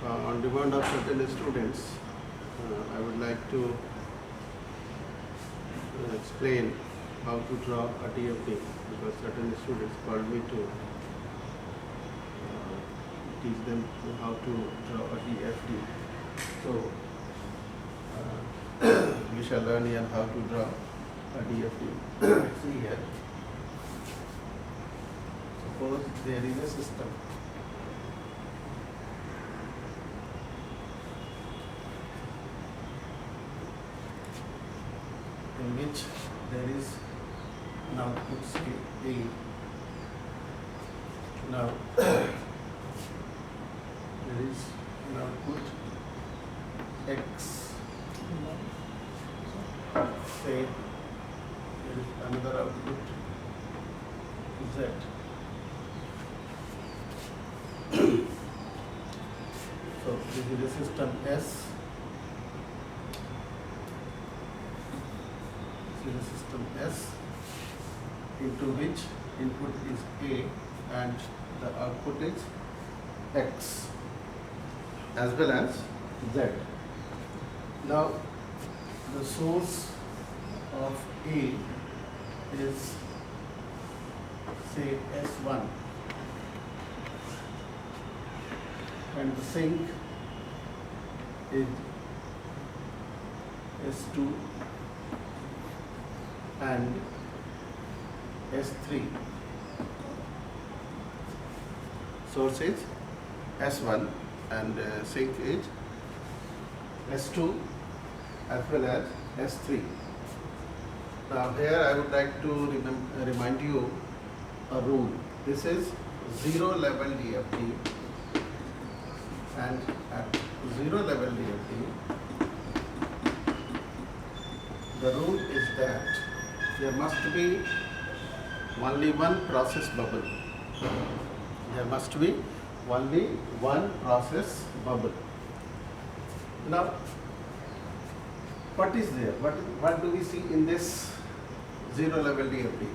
On demand of certain students, I would like to explain how to draw a DFT, because certain students called me to teach them how to draw a DFT. So we shall learn here how to draw a DFT. Let's see here. Suppose there is a system. In which there is an output say A. Now there is an output X. Say there is another output Z. So this is the system S. This is the system S, into which input is A and the output is X as well as Z. Now the source of A is say S1 and the sink is S2 and S3. Source is S1 and sink is S2 as well as S3. Now here I would like to remind you a rule. This is zero level DFT, and at zero level DFT the rule is that there must be only one process bubble. There must be only one process bubble. Now, what is there? What do we see in this zero level DFT?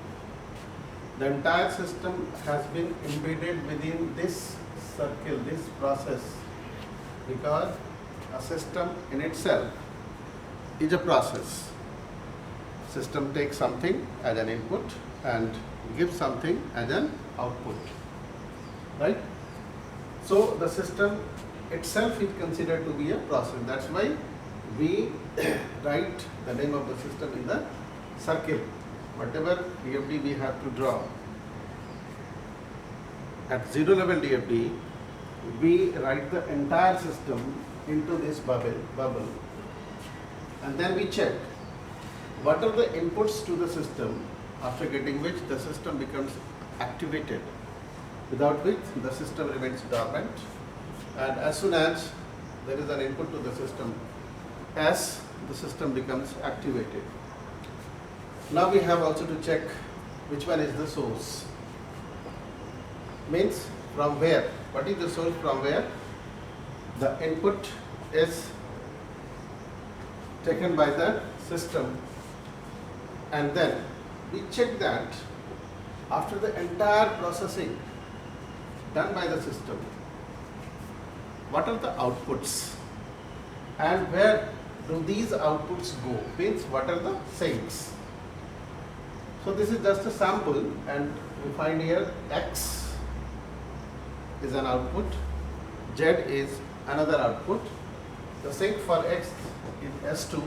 The entire system has been embedded within this circle, this process, because a system in itself is a process. System takes something as an input and gives something as an output, right? So the system itself is considered to be a process. That's why we write the name of the system in the circle. Whatever DFT we have to draw at zero level DFT, we write the entire system into this bubble, and then we check what are the inputs to the system, after getting which the system becomes activated, without which the system remains dormant, and as soon as there is an input to the system S, the system becomes activated. Now we have also to check which one is the source. Means from where? What is the source from where? The input is taken by the system, and then we check that after the entire processing done by the system, what are the outputs and where do these outputs go? Means what are the sinks? So this is just a sample, and we find here X is an output, Z is another output. The sink for X is S2,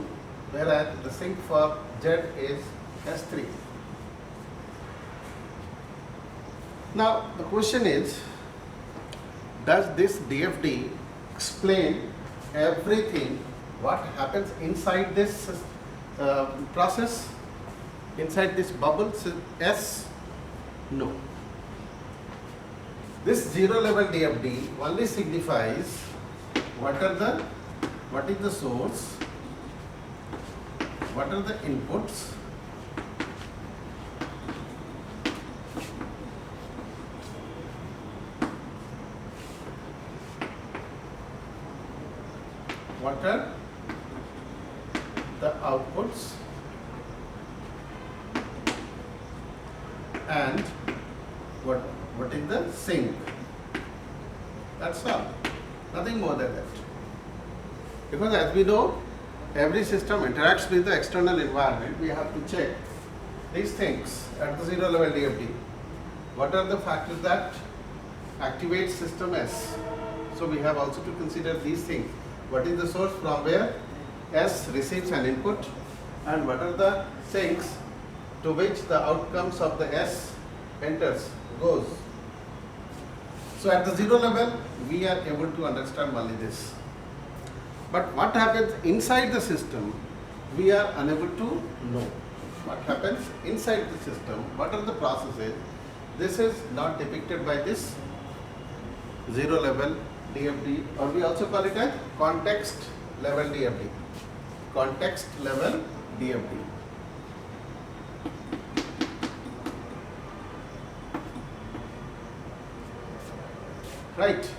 whereas the sink for Z is S3. Now the question is, does this DFT explain everything what happens inside this process, inside this bubble S? No. This zero level DFT only signifies what is the source, what are the inputs, what are the outputs, and what is the sink. That's all. Nothing more than that. Because as we know, every system interacts with the external environment. We have to check these things at the zero level DFT. What are the factors that activate system S? So we have also to consider these things. What is the source from where S receives an input, and what are the sinks to which the outcomes of the S enters, goes. So at the zero level, we are able to understand only this. But what happens inside the system, we are unable to know. What happens inside the system, what are the processes, this is not depicted by this zero level DFT, or we also call it as context level DFT. Context level DFT. Right.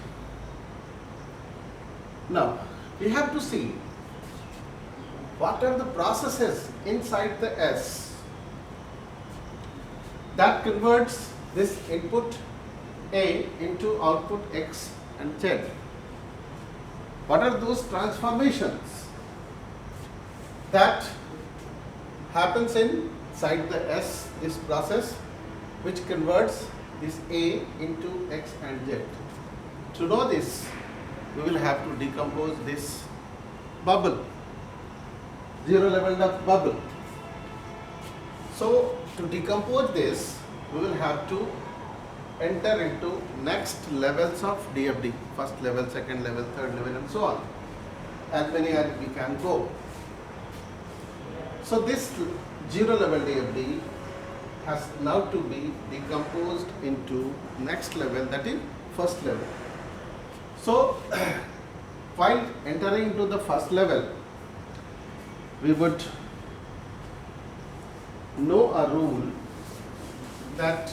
Now, we have to see what are the processes inside the S that converts this input A into output X and Z. What are those transformations that happens inside the S, this process, which converts this A into X and Z. To know this, we will have to decompose this bubble, zero level bubble. So to decompose this, we will have to enter into next levels of DFT, first level, second level, third level, and so on, as many as we can go. So this zero level DFT has now to be decomposed into next level, that is first level. So while entering into the first level, we would know a rule that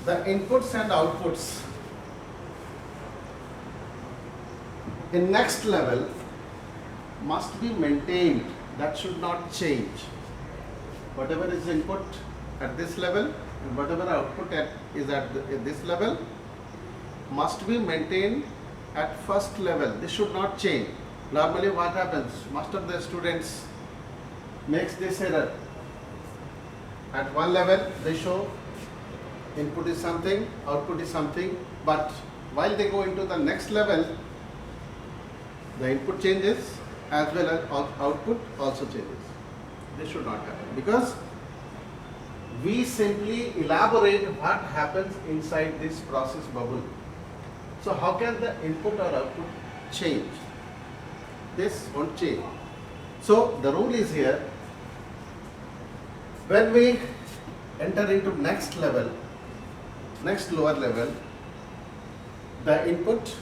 the inputs and outputs in next level must be maintained, that should not change. Whatever is input at this level and whatever output is at this level must be maintained at first level. This should not change. Normally what happens, most of the students makes this error. At one level they show input is something, output is something, but while they go into the next level, the input changes as well as output also changes. This should not happen, because we simply elaborate what happens inside this process bubble. So how can the input or output change? This won't change. So the rule is here, when we enter into next level, next lower level, the input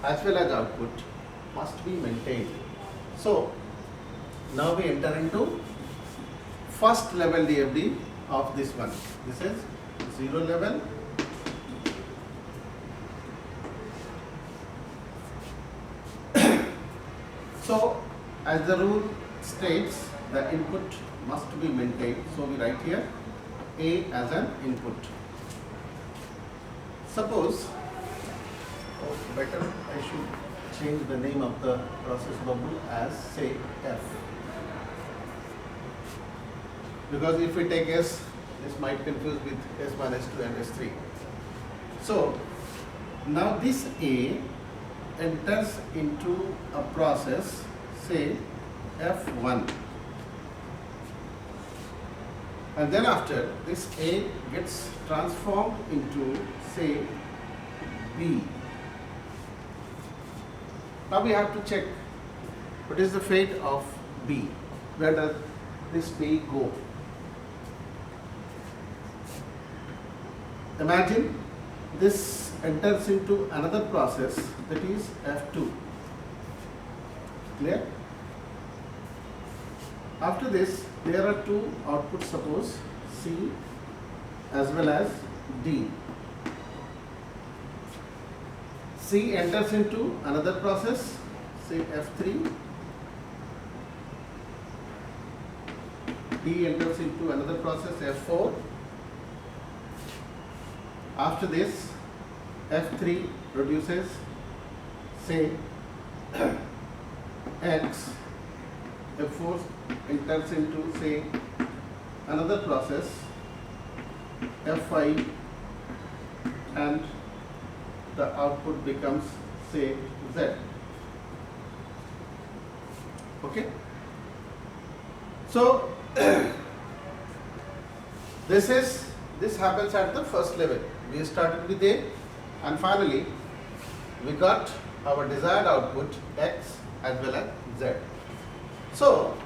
as well as output must be maintained. So now we enter into first level DFT of this one. This is zero level. So as the rule states, the input must be maintained. So we write here A as an input. Suppose, better I should change the name of the process bubble as, say, F. Because if we take S, this might confuse with S1, S2 and S3. So now this A enters into a process, say F1, and then after this A gets transformed into, say, B. Now we have to check what is the fate of B. Where does this B go? Imagine this enters into another process, that is F2. Clear? After this, there are two outputs, suppose C as well as D. C enters into another process, say F3. D enters into another process, F4. After this, F3 produces, say, X, F4 enters into, say, another process, F5, and the output becomes, say, Z. Okay? So, this happens at the first level. We started with A, and finally we got our desired output X as well as Z. So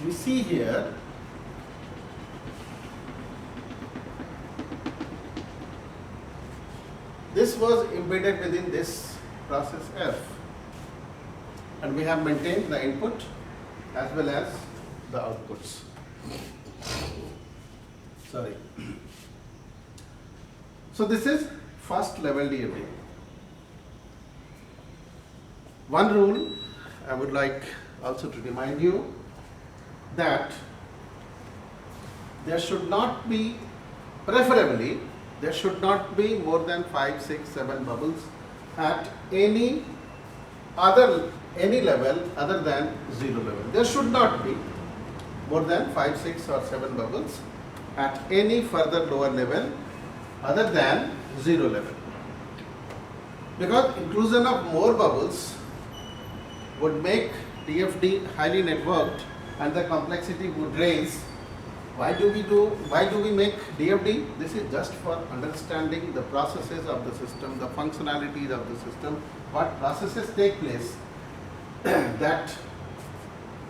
we see here this was embedded within this process F, and we have maintained the input as well as the outputs. Sorry. So this is first level DFD. One rule I would like also to remind you, that there should not be, preferably, there should not be more than 5, 6, 7 bubbles at any level other than 0 level. There should not be more than 5, 6 or 7 bubbles at any further lower level other than 0 level. Because inclusion of more bubbles would make DFD highly networked and the complexity would raise. Why do we make DFD? This is just for understanding the processes of the system, the functionalities of the system, what processes take place that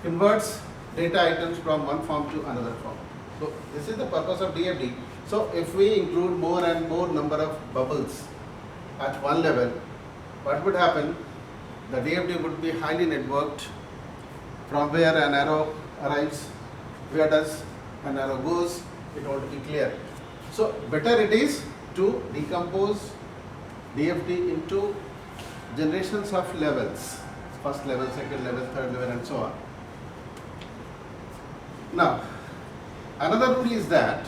converts data items from one form to another form. So this is the purpose of DFD. So if we include more and more number of bubbles at one level, what would happen? The DFD would be highly networked. From where an arrow arrives, where does an arrow goes, it ought to be clear. So better it is to decompose DFD into generations of levels, first level, second level, third level, and so on. Now, another rule is that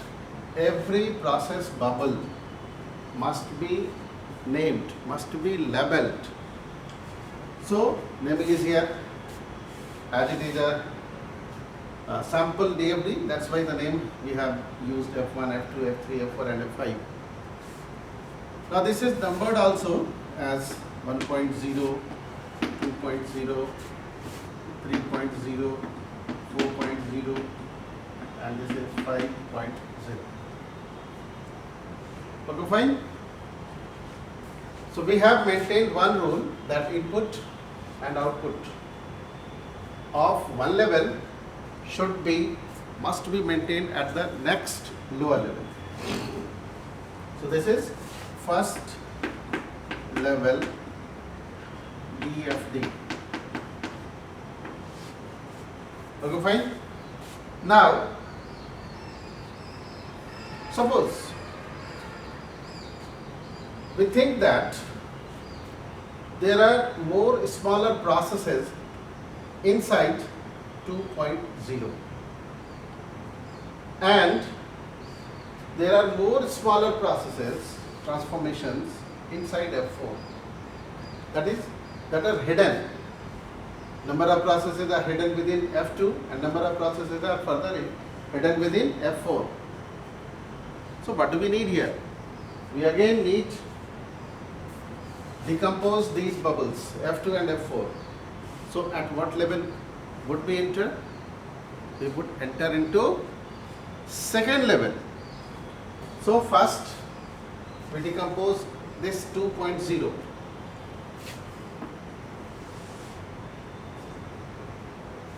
every process bubble must be named, must be labeled. So naming is here, as it is a sample DFD, that's why the name we have used F1, F2, F3, F4 and F5. Now this is numbered also as 1.0, 2.0, 3.0, 4.0 and this is 5.0. Okay, fine. So we have maintained one rule, that input and output of one level must be maintained at the next lower level. So this is first level DFD. Okay, fine. Now suppose we think that there are more smaller processes inside 2.0 and there are more smaller processes, transformations inside F4 that are hidden. Number of processes are hidden within F2 and number of processes are further hidden within F4. So what do we need here? We again need decompose these bubbles F2 and F4. So at what level would we enter? We would enter into second level. So first we decompose this 2.0.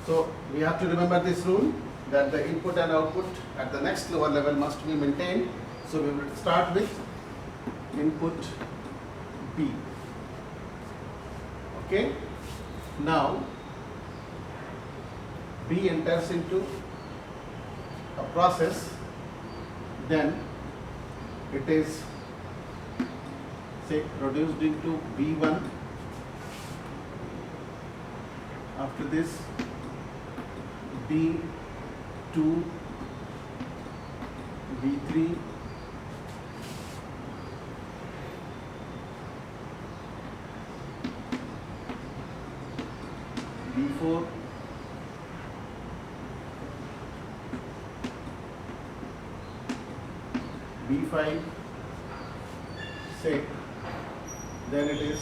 So we have to remember this rule, that the input and output at the next lower level must be maintained. So we will start with input B. Okay. Now B enters into a process, then it is, say, reduced into B1. After this B2, B3, B4, B5, say, then it is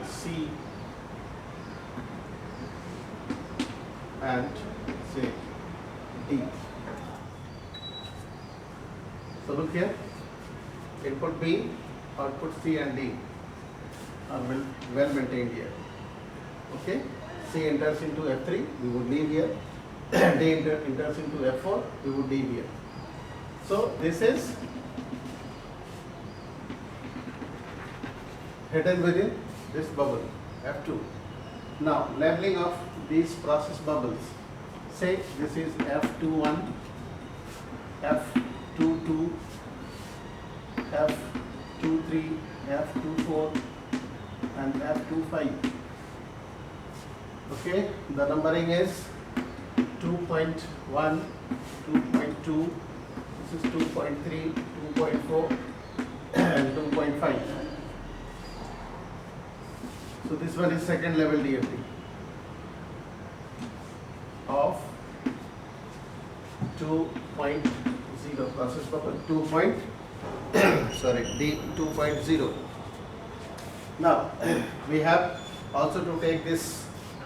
C and say D. So look here, input B, output C and D are well maintained here. Okay, C enters into F3, we would leave here. D enters into F4, we would leave here. So this is hidden within this bubble F2. Now labeling of these process bubbles. Say this is F21, F22, F23, F24 and F25. Okay, the numbering is 2.1, 2.2, this is 2.3, 2.4 and 2.5. So this one is second level DFT of 2.0 process bubble 2.0. Now we have also to take this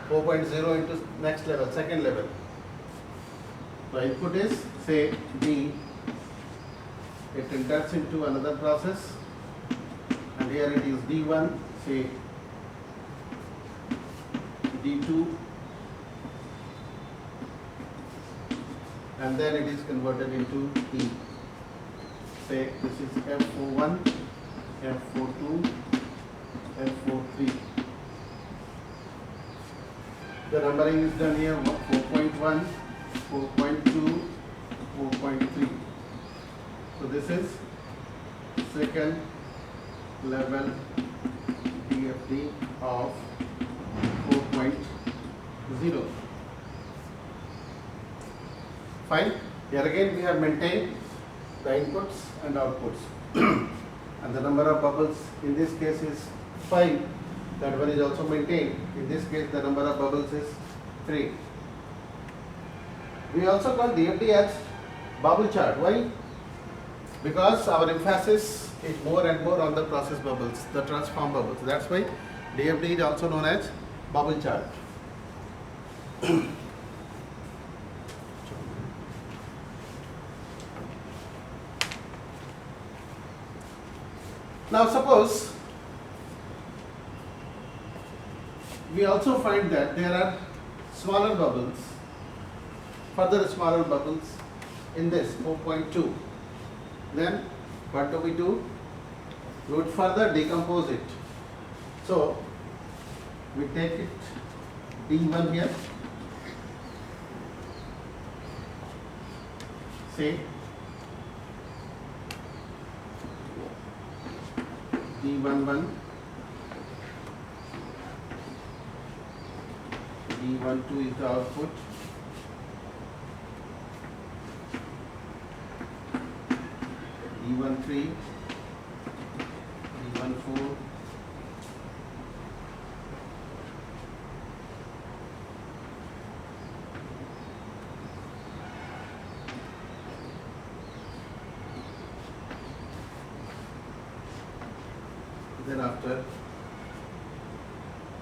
4.0 into next level, second level. The input is say D, it enters into another process and here it is D1, say D2 and then it is converted into E. Say this is F41, F42, F43. The numbering is done here 4.1, 4.2, 4.3. So this is second level DFT of 4.0. Fine. Here again we have maintained the inputs and outputs and the number of bubbles in this case is 5. That one is also maintained. In this case the number of bubbles is 3. We also call DFT as bubble chart. Why? Because our emphasis is more and more on the process bubbles, the transform bubbles. That's why DFT is also known as bubble chart. Now suppose we also find that there are smaller bubbles, further smaller bubbles in this 4.2. Then what do? We would further decompose it. So we take it D1 here, say D11, D12 is the output, D13, D14, then after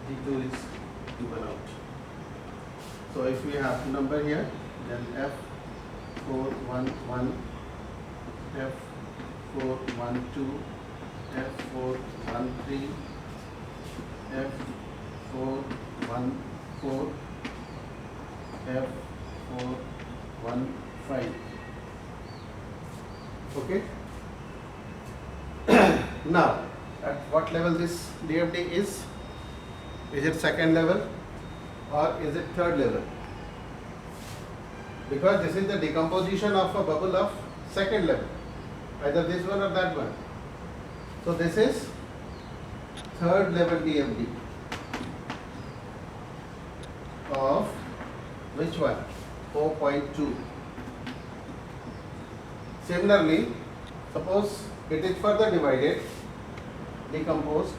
D2 is given out. So if we have number here, then F411, F412, F413, F414, F415. Okay. Now, at what level this DFT is? Is it second level or is it third level? Because this is the decomposition of a bubble of second level, either this one or that one. So this is third level DFT of which one? 4.2. Similarly, suppose it is further divided, decomposed